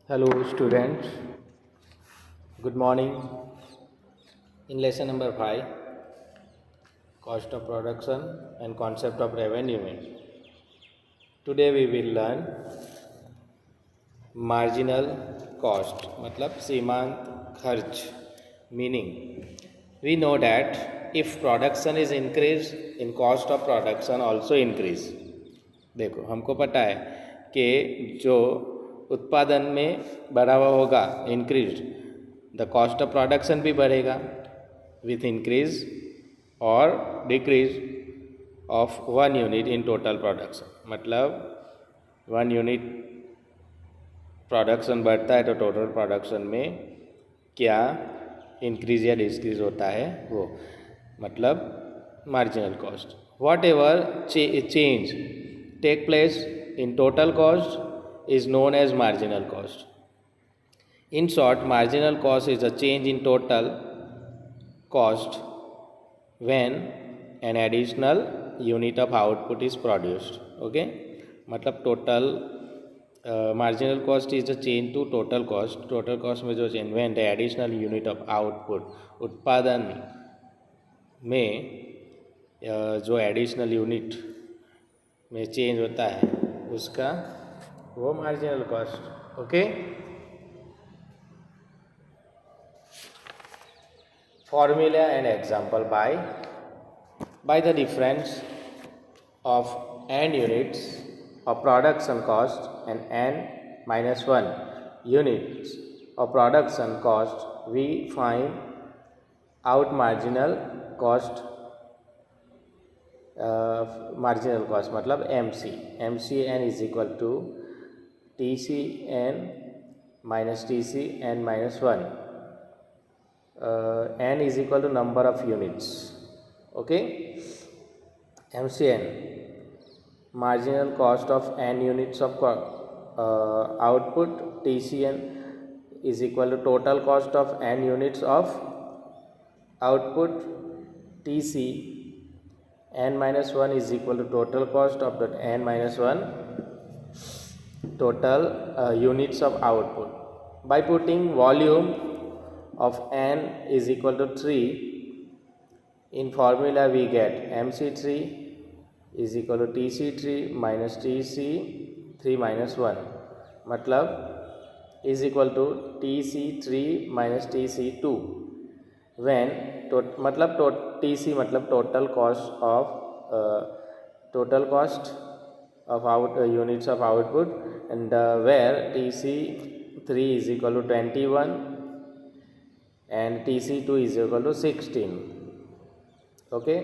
Hello students, good morning. In lesson number 5, cost of production and concept of revenue में today we will learn marginal cost मतलब सीमांत खर्च. Meaning we know that if production is increased in cost of production also increase. देखो हमको पता है कि जो उत्पादन में बढ़ावा होगा increase the cost of production भी बढ़ेगा विथ इंक्रीज और decrease of 1 unit in total production. मतलब 1 यूनिट प्रोडक्शन बढ़ता है तो टोटल प्रोडक्शन में क्या इंक्रीज या डिक्रीज होता है वो मतलब marginal cost. Whatever change take place in total cost is known as marginal cost. In short, marginal cost is a change in total cost when an additional unit of output is produced. Okay, मतलब total marginal cost is a change to total cost. Total cost में जो change when the additional unit of output उत्पादन में जो additional unit में change होता है उसका वो marginal cost. Okay, formula and example by the difference of n units of production cost and n-1 units of production cost we find out marginal cost. Marginal cost मतलब MC n is equal to TCn minus TCn minus 1. N is equal to number of units. Okay, MCN marginal cost of n units of output. TCn is equal to total cost of n units of output. TC n minus 1 is equal to total cost of the n minus 1 total units of output. By putting volume of n is equal to 3 in formula we get MC3 is equal to TC3 minus TC3 minus 1 मतलब is equal to TC3 minus TC2 when मतलब TC मतलब total cost of units of output and where TC3 is equal to 21 and TC2 is equal to 16. Okay,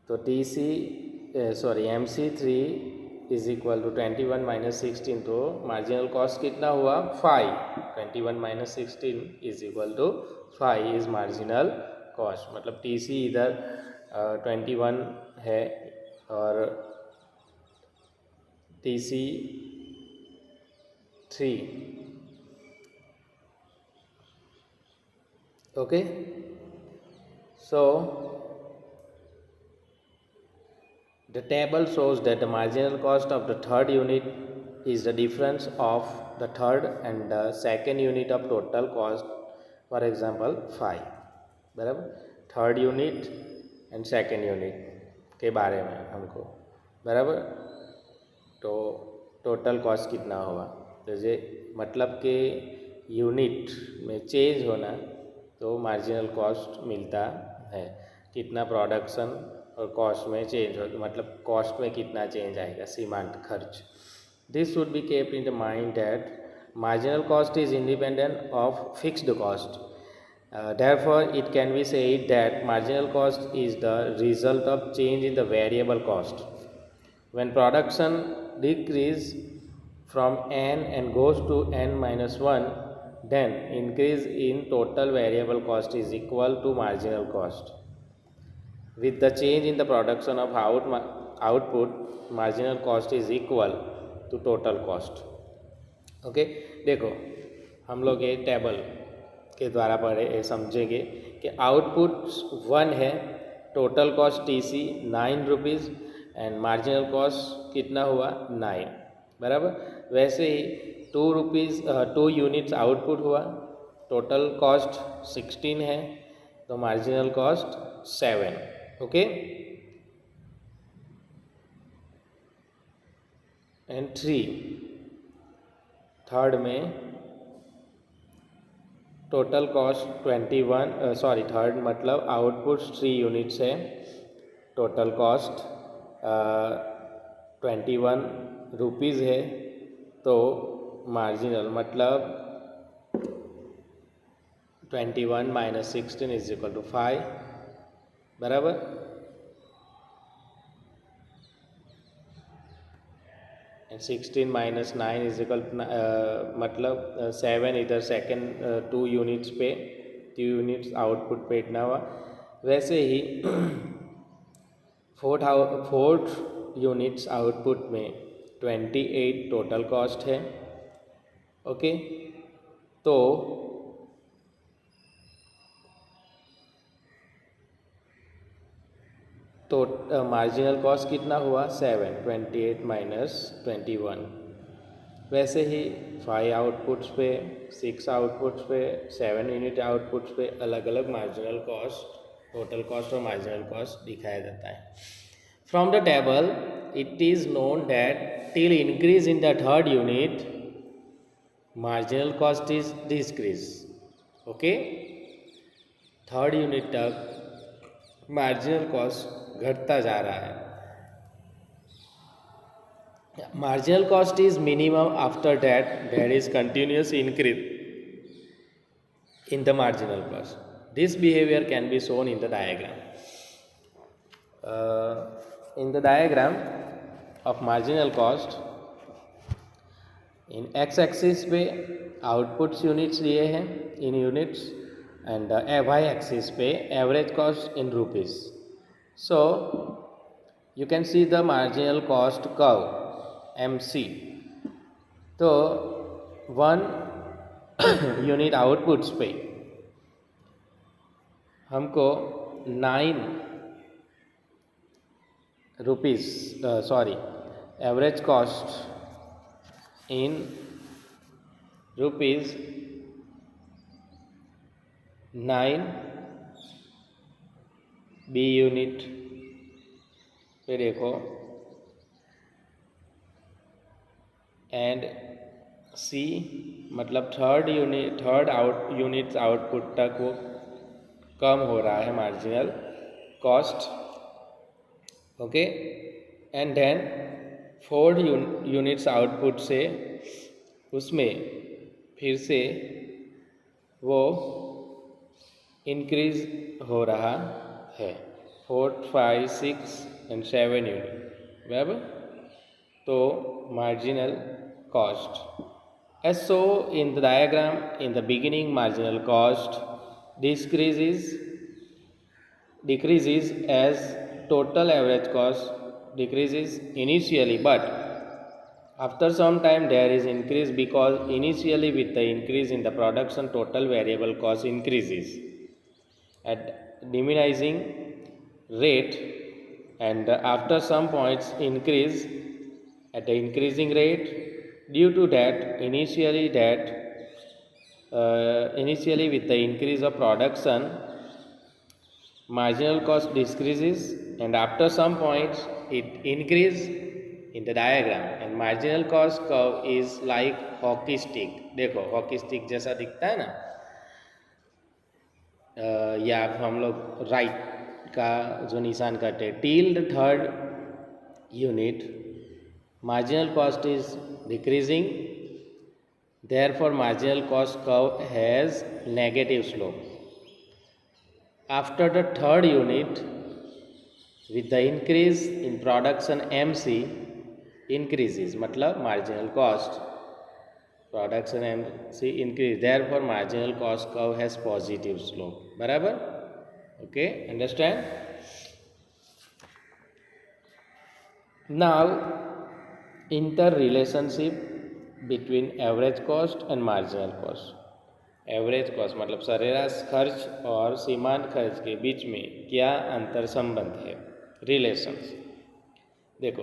तो MC3 is equal to 21 minus 16. तो marginal cost कितना हुआ 5. 21 minus 16 is equal to 5 is marginal cost. मतलब TC इधर 21 है और TC3. Okay, so the table shows that the marginal cost of the third unit is the difference of the third and the second unit of total cost. For example 5 बराबर third unit and second unit के बारे में हमको बराबर. तो total cost कितना होगा जैसे मतलब कि यूनिट में चेंज होना तो मार्जिनल कॉस्ट मिलता है. कितना प्रोडक्शन और कॉस्ट में चेंज हो मतलब कॉस्ट में कितना चेंज आएगा सीमांत खर्च. This should be kept in the mind that marginal cost is independent of fixed cost. Therefore it can be said that marginal cost is the result of change in the variable cost. When production decrease from n and goes to n-1, then increase in total variable cost is equal to marginal cost. With the change in the production of output, marginal cost is equal to total cost. Okay, देखो हम लोग ये table के द्वारा पढ़े समझेंगे कि output 1 है, total cost TC 9 rupees and marginal cost कितना हुआ 9, बराबर। वैसे ही 2 यूनिट्स आउटपुट हुआ, टोटल कॉस्ट 16 है, तो marginal cost 7, okay. And 3, third में टोटल कॉस्ट 21, थर्ड मतलब आउटपुट 3 यूनिट्स है, टोटल कॉस्ट 21 रुपीज़ है, तो मार्जिनल मतलब 21 माइनस 16 इज इक्वल टू 5, बराबर। एंड 16 माइनस 9 इज इक्वल मतलब 7, इधर सेकेंड 2 यूनिट्स पे 2 यूनिट्स आउटपुट पे इतना हुआ। वैसे ही फोर्थ यूनिट्स आउटपुट में 28 टोटल कॉस्ट है, ओके। तो मार्जिनल कॉस्ट कितना हुआ 7, 28 माइनस 21। वैसे ही 5 आउटपुट्स पे, 6 आउटपुट्स पे, 7 यूनिट आउटपुट्स पे अलग अलग मार्जिनल कॉस्ट, टोटल कॉस्ट और मार्जिनल कॉस्ट दिखाया जाता है। From the table it is known that till increase in the third unit marginal cost is decrease, okay. Third unit तक मार्जिनल कॉस्ट घटता जा रहा है। Marginal cost is minimum, after that there is continuous increase in the marginal cost. This behavior can be shown in the diagram. In the diagram of marginal cost, in x-axis पे outputs units लिए हैं in units and y-axis पे average cost in rupees. So you can see the marginal cost curve MC. तो 1 unit outputs पे हमको 9 rupees average cost in rupees 9 बी unit पे देखो एंड सी मतलब थर्ड यूनिट्स आउटपुट तक वो कम हो रहा है marginal cost, okay. And then fourth units output से उसमें फिर से वो इंक्रीज हो रहा है 4, 5, 6 एंड 7 यूनिट, बराबर। तो marginal cost. As so in the diagram, in the beginning marginal cost decreases as total average cost decreases initially, but after some time there is increase because initially with the increase in the production total variable cost increases at diminishing rate, and after some points increase at the increasing rate. Due to that, initially with the increase of production, marginal cost decreases, and after some points it increase in the diagram, and marginal cost curve is like hockey stick. देखो hockey stick जैसा दिखता है ना, या हम लोग right का जो निशान करते हैं till the third unit marginal cost is decreasing, therefore marginal cost curve has negative slope. After the third unit, with the increase in production MC increases, मतलब marginal cost production MC increase, therefore marginal cost curve has positive slope, बराबर, okay, understand? Now interrelationship between average cost and marginal cost. Average cost मतलब सरेराश खर्च और सीमांत खर्च के बीच में क्या अंतर संबंध है, रिलेशंस। देखो,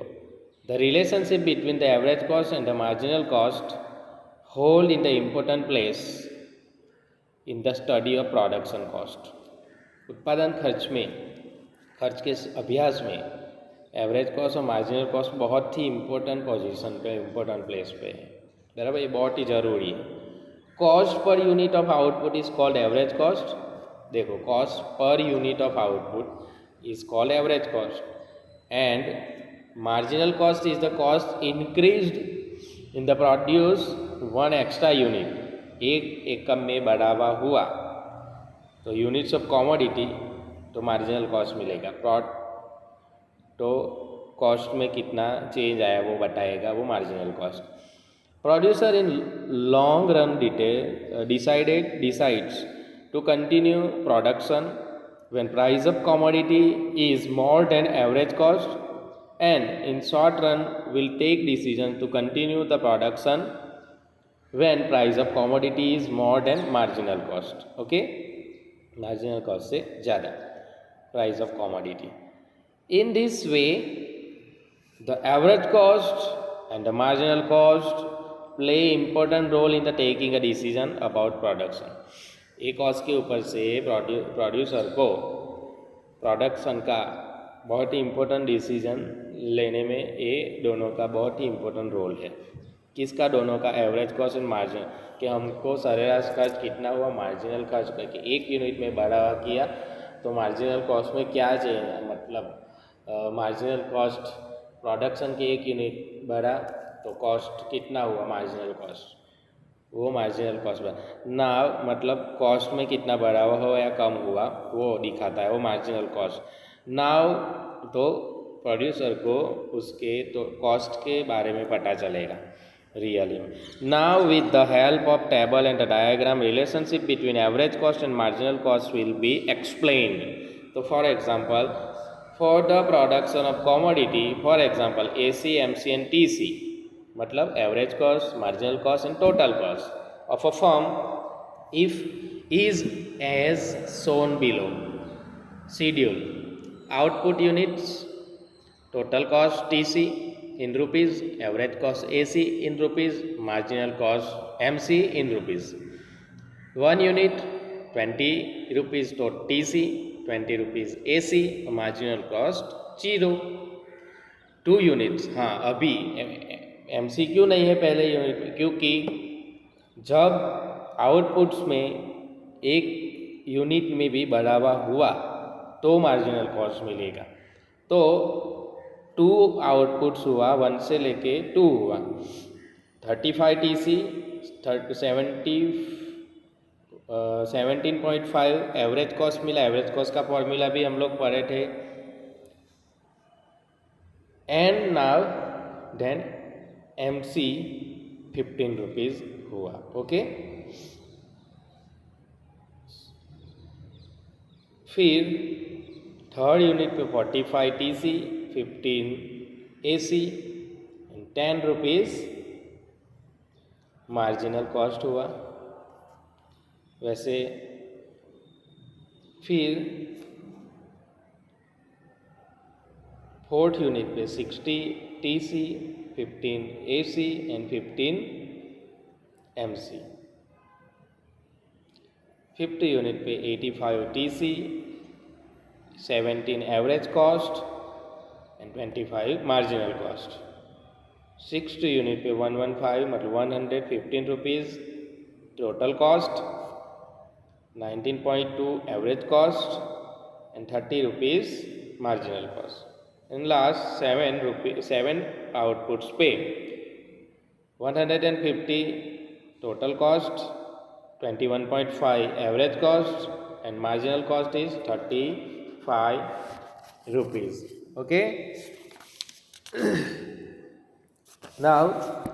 the relationship between the average cost and the marginal cost hold in the important place in the study of production cost. उत्पादन खर्च के अभ्यास में एवरेज कॉस्ट और मार्जिनल कॉस्ट बहुत ही इम्पोर्टेंट पोजीशन पे, इम्पोर्टेंट प्लेस पे है, बराबर, ये बहुत ही ज़रूरी है। Cost per unit of output is called average cost. देखो, cost per unit of output is called average cost and marginal cost is the cost increased in the produce one extra unit. एक एकम में बढ़ावा हुआ तो units of commodity तो marginal cost मिलेगा। तो कॉस्ट में कितना चेंज आया वो बताएगा वो marginal cost. Producer in long run decides to continue production when price of commodity is more than average cost, and in short run will take decision to continue the production when price of commodity is more than marginal cost. Okay, marginal cost से ज़्यादा price of commodity. In this way, the average cost and the marginal cost play important role in the taking a decision about production. एक cost के ऊपर से producer को production का बहुत ही important decision लेने में ये दोनों का बहुत ही इम्पोर्टेंट रोल है। किसका? दोनों का, एवरेज कॉस्ट एंड मार्जिन, कि हमको सरेराश खर्च कितना हुआ, मार्जिनल खर्च करके एक यूनिट में बढ़ावा किया तो मार्जिनल कॉस्ट में क्या चाहिए, मतलब मार्जिनल कॉस्ट प्रोडक्शन के एक यूनिट बढ़ा तो कॉस्ट कितना हुआ, मार्जिनल कॉस्ट, वो मार्जिनल कॉस्ट बढ़ा ना, मतलब कॉस्ट में कितना बढ़ावा हुआ या कम हुआ वो दिखाता है वो मार्जिनल कॉस्ट। नाउ तो प्रोड्यूसर को उसके तो कॉस्ट के बारे में पता चलेगा रियली में। Now with the help of table and the diagram relationship between average cost and marginal cost will be explained. तो for example, for the production of commodity, for example AC, MC and TC, मतलब average cost, marginal cost and total cost of a firm if is as shown below. Schedule, output units, total cost TC in rupees, average cost AC in rupees, marginal cost MC in rupees. 1 unit 20 rupees to TC, 20 rupees AC, marginal cost 0. 2 units, हाँ अभी MC क्यों नहीं है पहले unit में, क्योंकि जब outputs में एक यूनिट में भी बढ़ावा हुआ तो मार्जिनल कॉस्ट मिलेगा। तो 2 आउटपुट्स हुआ, 1 से लेके 2 हुआ, 35 TC, 17.5 एवरेज कॉस्ट मिला। एवरेज कॉस्ट का फॉर्मूला भी हम लोग पढ़े थे। And now then MC 15 rupees हुआ। ओके, फिर थर्ड यूनिट पे 45 TC, 15 AC and 10 rupees marginal cost हुआ। वैसे फिर फोर्थ यूनिट पे 60 TC, 15 AC and 15 MC। Fifth unit पे 85 TC, 17 average cost and 25 marginal cost. Sixth unit पे 115 मतलब 115 rupees total cost, 19.2 average cost and 30 rupees marginal cost. In last 7 outputs पे 150 total cost, 21.5 average cost and marginal cost is 35 rupees. Okay, now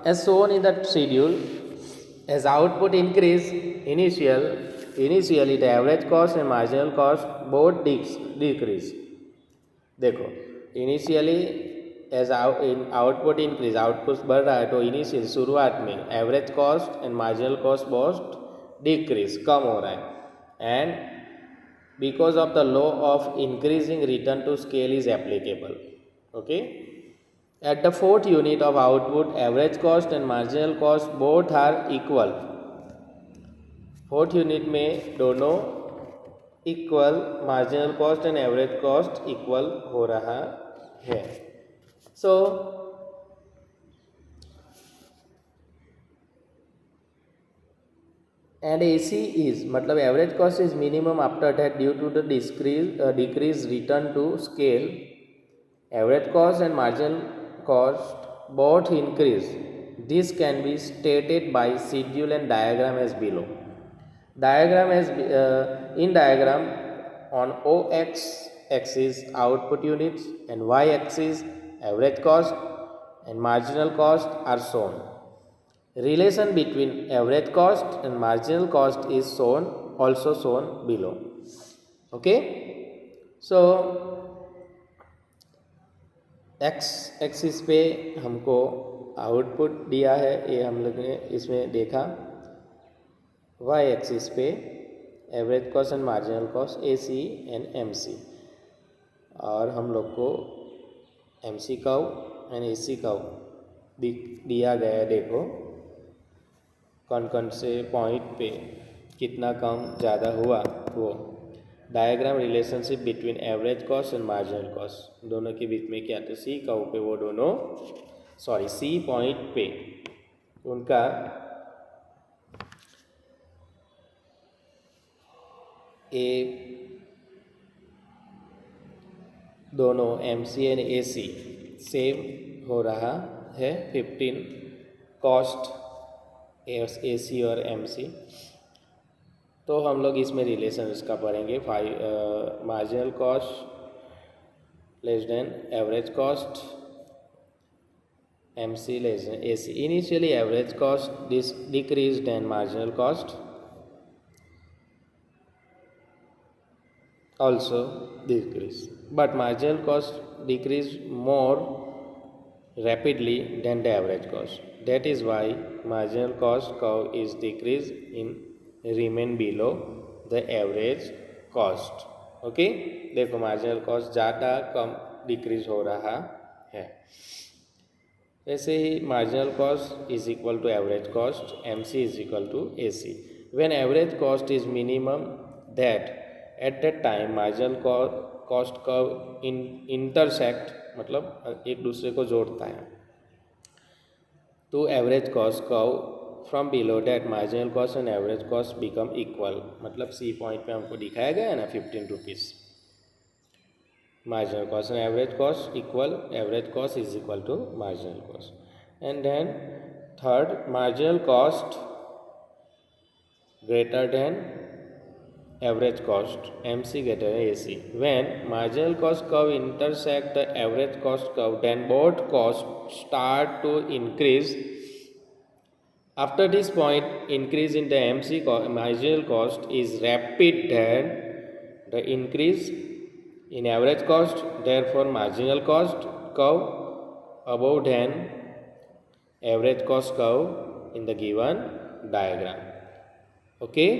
as shown in the schedule, as output increase, initially the average cost and marginal cost both decrease. देखो, initially as output increase, output बढ़ रहा है तो initial शुरुआत में average cost and marginal cost बहुत decrease, कम हो रहा है, and because of the law of increasing return to scale is applicable. Okay. At the fourth unit of output average cost and marginal cost both are equal. Fourth unit में दोनों equal, marginal cost and average cost equal हो रहा है. So and AC is मतलब average cost is minimum after that due to the decrease return to scale. Average cost and marginal cost both increase. This can be stated by schedule and diagram as below. In diagram, on OX axis output units and Y axis average cost and marginal cost are shown. Relation between average cost and marginal cost is also shown below. Okay, so x axis पे हमको output दिया है, ये हम लोग ने इसमें देखा. वाई एक्सिस पे average cost and marginal cost AC and MC, और हम लोग को MC curve and AC curve दिया गया है. देखो कौन कौन से पॉइंट पे कितना कम ज़्यादा हुआ. वो diagram relationship between average cost and marginal cost, दोनों के बीच में क्या था, C कर्व पे वो दोनों C पॉइंट पे उनका ए दोनों MC एंड AC सेम हो रहा है. 15 कॉस्ट AC और MC. तो हम लोग इसमें रिलेशन इसका पढ़ेंगे. Marginal cost less than average cost, MC less than AC. Initially average cost decrease then marginal cost also decrease, but marginal cost decrease more rapidly than the average cost. That is why marginal cost curve is decreased in remain below the average cost. Okay, देखो marginal cost ज़्यादा कम decrease हो रहा है. ऐसे ही marginal cost is equal to average cost, MC is equal to AC. When average cost is minimum that at that time marginal cost curve intersect, मतलब एक दूसरे को जोड़ता है, तो average cost curve from below that marginal cost and average cost become equal. मतलब C point पे हमको दिखाया गया है ना 15 rupees. Marginal cost and average cost equal, average cost is equal to marginal cost. And then third, marginal cost greater than average cost, MC greater than AC. When marginal cost curve intersect the average cost curve, then both costs start to increase. After this point, increase in the MC marginal cost is rapid than the increase in average cost. Therefore, marginal cost curve above than average cost curve in the given diagram. Okay.